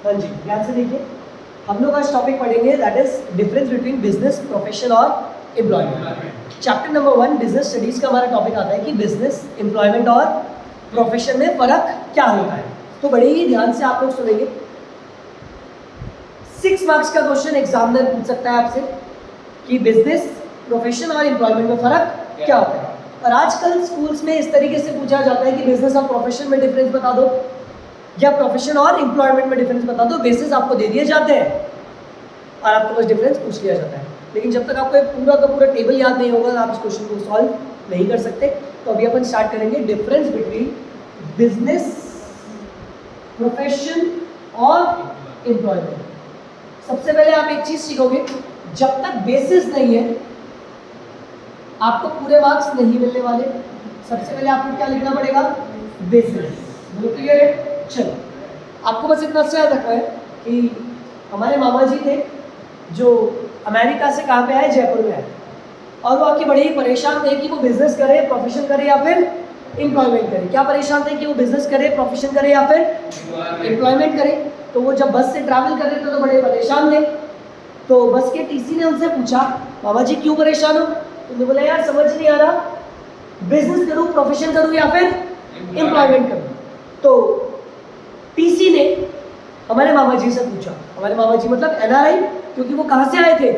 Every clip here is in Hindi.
हाँ जी, ध्यान से देखिए, हम लोग आज टॉपिक पढ़ेंगे that is difference between business, profession और employment. Chapter number 1 business studies का हमारा टॉपिक आता है कि बिजनेस, एम्प्लॉयमेंट और प्रोफेशन में फर्क क्या होता है। तो बड़े ही ध्यान से आप लोग सुनेंगे। 6 मार्क्स का क्वेश्चन एग्जामिनर पूछ सकता है आपसे कि बिजनेस, प्रोफेशन और एम्प्लॉयमेंट में फर्क क्या होता है। और आजकल स्कूल्स में इस तरीके से पूछा जाता है कि बिजनेस और प्रोफेशन में डिफरेंस बता दो, या प्रोफेशन और एम्प्लॉयमेंट में डिफरेंस बता दो। बेसिस आपको दे दिए जाते हैं और आपको बस डिफरेंस पूछ लिया जाता है। लेकिन जब तक आपको पूरा का पूरा टेबल याद नहीं होगा, आप इस क्वेश्चन को सॉल्व नहीं कर सकते। तो अभी अपन स्टार्ट करेंगे डिफरेंस बिटवीन बिजनेस, प्रोफेशन और एम्प्लॉयमेंट। सबसे पहले आप एक चीज सीखोगे, जब तक बेसिस नहीं है आपको पूरे मार्क्स नहीं मिलने वाले। सबसे पहले आपको क्या लिखना पड़ेगा, बेसिस। क्लियर है? चलो, आपको बस इतना से याद रखना है कि हमारे मामा जी थे जो अमेरिका से कहाँ पे आए, जयपुर में आए, और वो आके बड़े ही परेशान थे कि वो बिजनेस करे, प्रोफेशन करे या फिर एम्प्लॉयमेंट करे। क्या परेशान थे कि वो बिजनेस करे, प्रोफेशन करे या फिर एम्प्लॉयमेंट करे। तो वो जब बस से ट्रैवल कर रहे थे तो बड़े परेशान थे। तो बस के टीसी ने उनसे पूछा, मामा जी क्यों परेशान हो? तो उन्होंने बोला, यार समझ नहीं आ रहा, बिजनेस करूँ, प्रोफेशन करूँ या फिर एम्प्लॉयमेंट करूँ। तो टीसी ने हमारे मामा जी से पूछा, हमारे मामा जी मतलब एनआरआई, क्योंकि वो कहाँ से आए थे,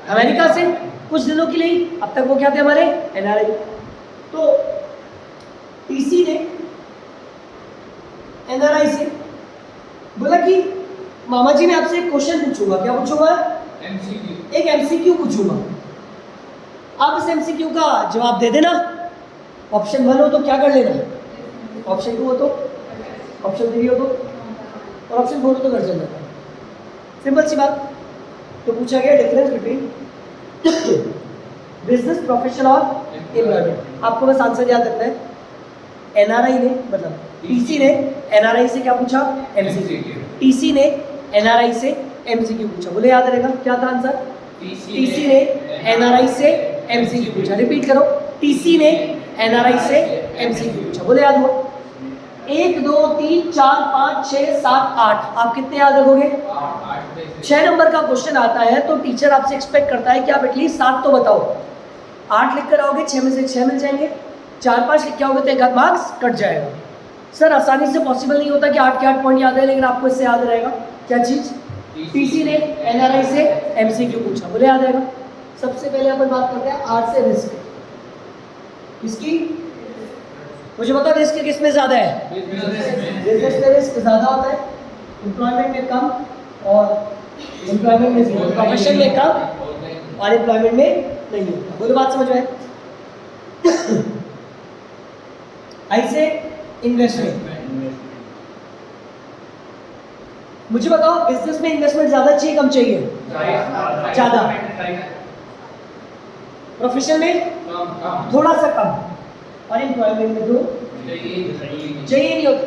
अमेरिका से, कुछ दिनों के लिए। अब तक वो क्या थे, हमारे एनआरआई। तो टीसी ने एनआरआई से बोला कि मामा जी मैं आपसे एक क्वेश्चन पूछूंगा। क्या पूछूंगा? एक एमसीक्यू पूछूंगा। आप इस एमसीक्यू का जवाब दे देना। ऑप्शन 1 हो तो क्या कर लेना, ऑप्शन 2 हो तो, ऑप्शन 3 हो तो, और ऑप्शन 4 हो तो कर देना। सिंपल सी बात। तो पूछा गया डिफरेंस बिटवीन बिजनेस, प्रोफेशन और एम्प्लॉयमेंट। आपको बस आंसर याद रखना है। एनआरआई ने मतलब टीसी ने एनआरआई से क्या पूछा, एमसीक्यू। टीसी ने एनआरआई से एमसीक्यू पूछा। बोले याद रहेगा क्या था आंसर? टीसी ने एनआरआई से एमसीक्यू पूछा। रिपीट करो, टीसी ने एनआरआई से एमसीक्यू पूछा। बोले याद हुआ? 1 2 3 4 5 6 7 8। आप कितने याद रखोगे? 6 नंबर का क्वेश्चन आता है तो टीचर आपसे एक्सपेक्ट करता है कि आप एटलीस्ट 7 तो बताओ। 8 लिख कर आओगे, 6 में से 6 मिल जाएंगे। 4 5 लिख के आओगे तो एक आध मार्क्स कट जाएगा। सर आसानी से पॉसिबल नहीं होता कि 8 के 8 पॉइंट याद है, लेकिन आपको इससे याद रहेगा क्या चीज? टीसी ने एनआरआई से एमसीक्यू पूछा। बोले याद रहेगा। सबसे पहले अपन बात करते हैं आर से रिस्क। किसकी? मुझे पता रिस्क किस में ज्यादा है? बिजनेस में रिस्क ज्यादा होता है, एम्प्लॉयमेंट में कम, और एम्प्लॉयमेंट में जीरो। प्रोफेशन में कम और एम्प्लॉयमेंट में नहीं होता। बोलो बात समझ में? ऐसे इन्वेस्टमेंट, मुझे बताओ बिजनेस में इन्वेस्टमेंट ज्यादा चाहिए कम चाहिए? ज्यादा। प्रोफेशन में थोड़ा सा कम, और एम्प्लॉयमेंट में तो चाहिए नहीं होता।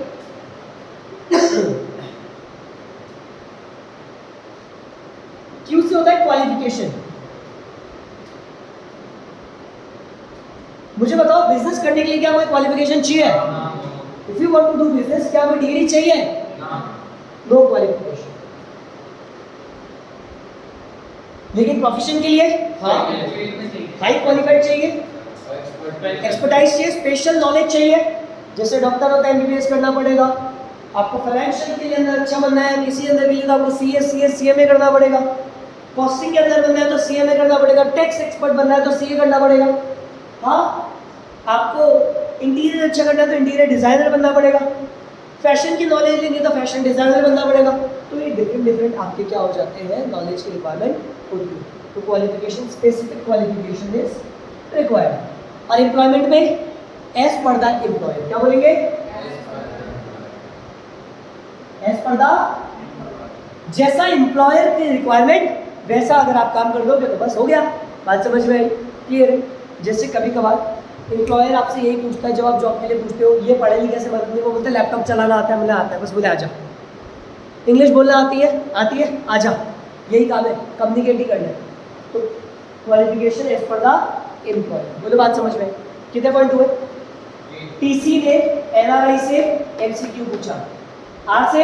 क्यों से होता है? क्वालिफिकेशन। मुझे बताओ बिजनेस करने के लिए क्या हमें क्वालिफिकेशन चाहिए? If you want to do business, क्या हमें डिग्री चाहिए? No qualification. लेकिन प्रोफेशन के लिए हाई क्वालिफाइड चाहिए, एक्सपर्टाइज चाहिए, स्पेशल नॉलेज चाहिए। जैसे डॉक्टर होता है, एमबीबीएस करना पड़ेगा। आपको फाइनेंशियल के लिए अंदर अच्छा बनना है, किसी अंदर के लिए तो आपको सीएमए करना पड़ेगा। कॉस्टिंग के अंदर बनना है तो सीएमए करना पड़ेगा। टैक्स एक्सपर्ट बनना है तो सीए करना पड़ेगा। हाँ, आपको इंटीरियर अच्छा करना है तो इंटीरियर डिजाइनर बनना पड़ेगा। फैशन की नॉलेज लेंगे तो फैशन डिजाइनर बनना पड़ेगा। तो ये डिफरेंट आपके क्या हो जाते हैं, नॉलेज की रिक्वायरमेंट होती है। तो qualification, specific qualification is required. और एम्प्लॉयमेंट में एज पर द एम्प्लॉयर, क्या बोलेंगे? एज पर द, जैसा एम्प्लॉयर की रिक्वायरमेंट वैसा अगर आप काम कर दोगे तो बस हो गया। बात समझ में आई? क्लियर है? जैसे कभी कभार एम्प्लॉयर आपसे यही पूछता है, जब आप जॉब के लिए पूछते हो ये पढ़े लिखे से मतलब, वो बोलते हैं लैपटॉप चलाना आता है? मुझे आता है। बस बोले आजा। इंग्लिश बोलना आती है? आती है, आजा। यही काम है, कम्युनिकेट ही करना है। तो qualification as per the employer. बोलो बात समझ में? कितने पॉइंट हुए? टीसी ने एनआरआई से एमसीक्यू पूछा, आर से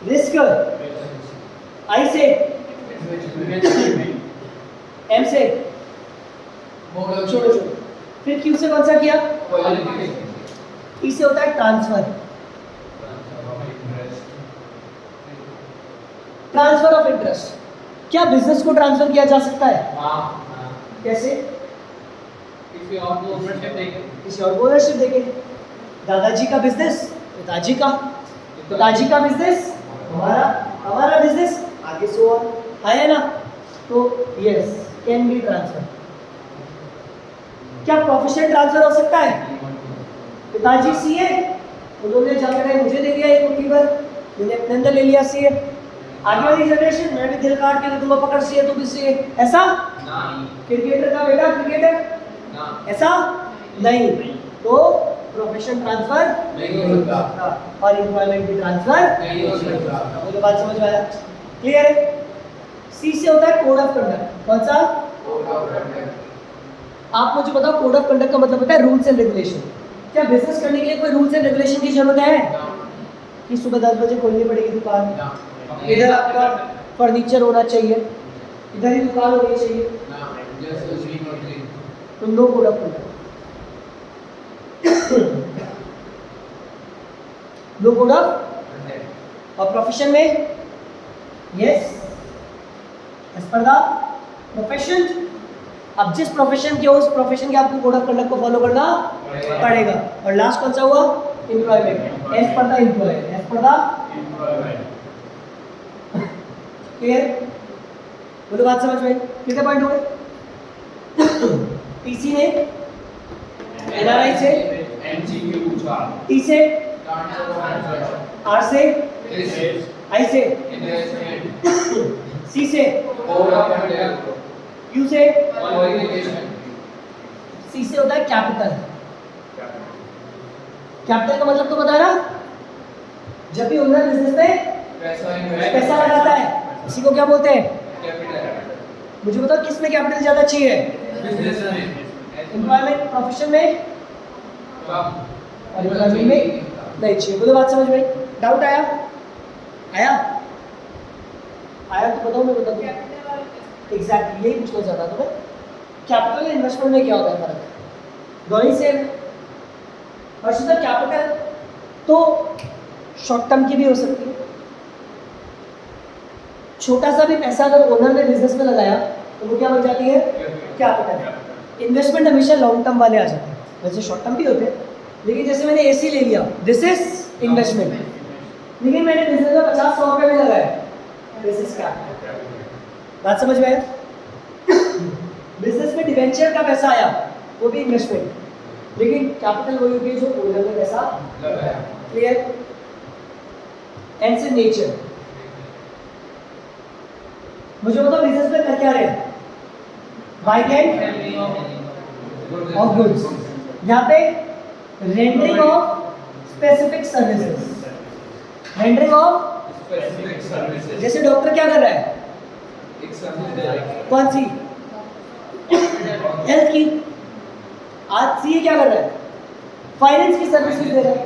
रिस्क, आई से एम से छोड़ो, फिर क्यू से कौन सा किया? ई से होता है ट्रांसफर, ट्रांसफर ऑफ इंटरेस्ट। क्या बिजनेस को ट्रांसफर किया जा सकता है? कैसे? किसी और को ओनरशिप देके। दादाजी का बिजनेस पिताजी का, पिताजी का बिजनेस हमारा, हमारा बिजनेस आगे से और है ना, तो यस कैन बी ट्रांसफर। क्या प्रोफेशन ट्रांसफर हो सकता है? पिताजी सीए, उन्होंने जाकर मुझे दे दिया एक मुट्ठी भर, मैंने अपने अंदर ले लिया सीए। आगे वाली जनरेशन मैं भी दिल काट के दूंगा, पकड़ सीए तो भी सीए, ऐसा? क्रिकेटर का बेटा क्रिकेटर, ऐसा नहीं। तो प्रोफेशन ट्रांसफर नहीं होता और एम्प्लॉयमेंट भी ट्रांसफर नहीं होता। मुझे बात समझ में आया? क्लियर है? सी से होता है कोड ऑफ कंडक्ट। कौन सा? Code of conduct. आप मुझे बताओ कोड ऑफ कंडक्ट का मतलब होता है रूल्स एंड रेगुलेशन। क्या बिजनेस करने के लिए कोई रूल्स एंड रेगुलेशन की जरूरत है? कि सुबह 10 बजे खोलनी पड़ेगी दुकान, इधर आपका फर्नीचर होना चाहिए, इधर ही दुकान होनी चाहिए, तो no code of conduct, no code of. और प्रोफेशन में yes as per the profession. अब जिस प्रोफेशन के हो उस प्रोफेशन के आपको कोड ऑफ कंडक्ट को फॉलो करना पड़ेगा। और लास्ट कौन सा हुआ? Employment, as per the employer, as per the. Clear? बोलो बात समझ में? कितने पॉइंट हुए? टीसी ने एनआरआई से, एमसीक्यू पूछा, टी से आर से, आई से, सी से, क्यू से, सी से होता है कैपिटल। कैपिटल का मतलब तो बता रहा, जब भी ओनर बिजनेस में पैसा लगाता है इसी को क्या बोलते हैं? कैपिटल। मुझे बताओ किस में कैपिटल ज्यादा चाहिए? बिजनेस में। एम्प्लॉयमेंट प्रोफेशन में और एम्प्लॉयमेंट में नहीं चाहिए। बोलो बात समझ में? डाउट आया? आया? आया तो बताओ, मैं बता दूं। एग्जैक्टली यही पूछना चाहता था मैं। कैपिटल और इन्वेस्टमेंट में क्या होता है फर्क? दोनों सेम। और सीधा कैपिटल तो शॉर्ट टर्म की भी हो सकती है। छोटा सा भी पैसा अगर ओनर ने बिजनेस में लगाया तो वो क्या बन जाती है? कैपिटल। इन्वेस्टमेंट हमेशा लॉन्ग टर्म वाले आ जाते हैं, वैसे शॉर्ट टर्म भी होते हैं, लेकिन जैसे मैंने एसी ले लिया, दिस इज इन्वेस्टमेंट, लेकिन मैंने बिजनेस में 50-100 रुपये में लगाया, दिस इज कैपिटल। बात समझ में आया? बिजनेस में डिवेंचर का पैसा आया, वो भी इन्वेस्टमेंट, लेकिन कैपिटल वही होती है जो ओनर ने पैसा लगाया। क्लियर? एंड से नेचर। मुझे बताओ बिजनेस में कर क्या रहे? बाइंग एंड ऑफ गुड्स, यहाँ पे rendering of specific services, rendering of specific services. जैसे डॉक्टर क्या कर रहा है? एक सर्विस। कौन सी? हेल्थ की। आज सीए क्या कर रहा है? फाइनेंस की सर्विसेज दे रहा है।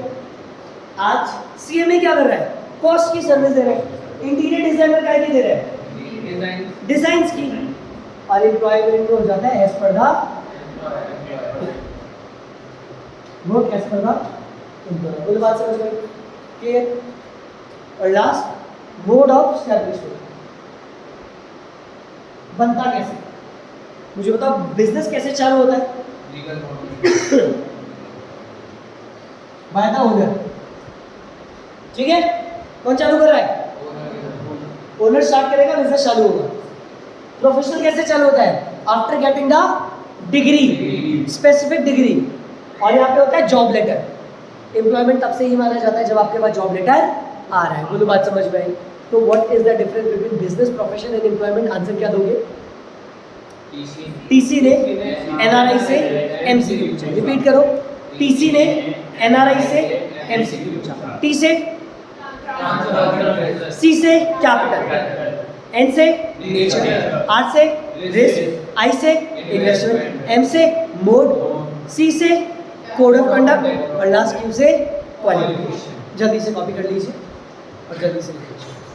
आज सीएमए क्या कर रहा है? कॉस्ट की सर्विस दे रहा है। इंटीरियर डिजाइनर क्या की दे रहा है? डिजाइन्स की। और एम्प्लॉयमेंट हो जाता है as per the work, as per the employer. बोलो बात समझ में? क्लियर? और लास्ट मोड ऑफ एस्टैब्लिशमेंट, बनता कैसे? मुझे बताओ बिजनेस कैसे चालू होता है? By the owner. ठीक है? कौन चालू कर रहा है? ओनर स्टार्ट करेगा, बिजनेस चालू होगा। प्रोफेशनल कैसे चालू होता है? After getting the degree, specific degree. और यहाँ पे होता है जॉब लेटर। एम्प्लॉयमेंट तब से ही माना जाता है जब आपके पास जॉब लेटर आ रहा है। बोलो बात समझ में आई? तो what is the difference between business, profession and employment? Answer क्या दोगे? टीसी ने एनआरआई से एमसीक्यू पूछा। रिपीट करो। टीसी ने एनआरआई से एमसीक्यू पूछा। टी से, सी से कैपिटल, एन से नेचर, आर से रिस्क, आई से इन्वेस्टमेंट, एम से मोड, सी से कोड ऑफ कंडक्ट और लास्ट क्यू से क्वालिफिकेशन। जल्दी से कॉपी कर लीजिए और जल्दी से लिख लीजिए।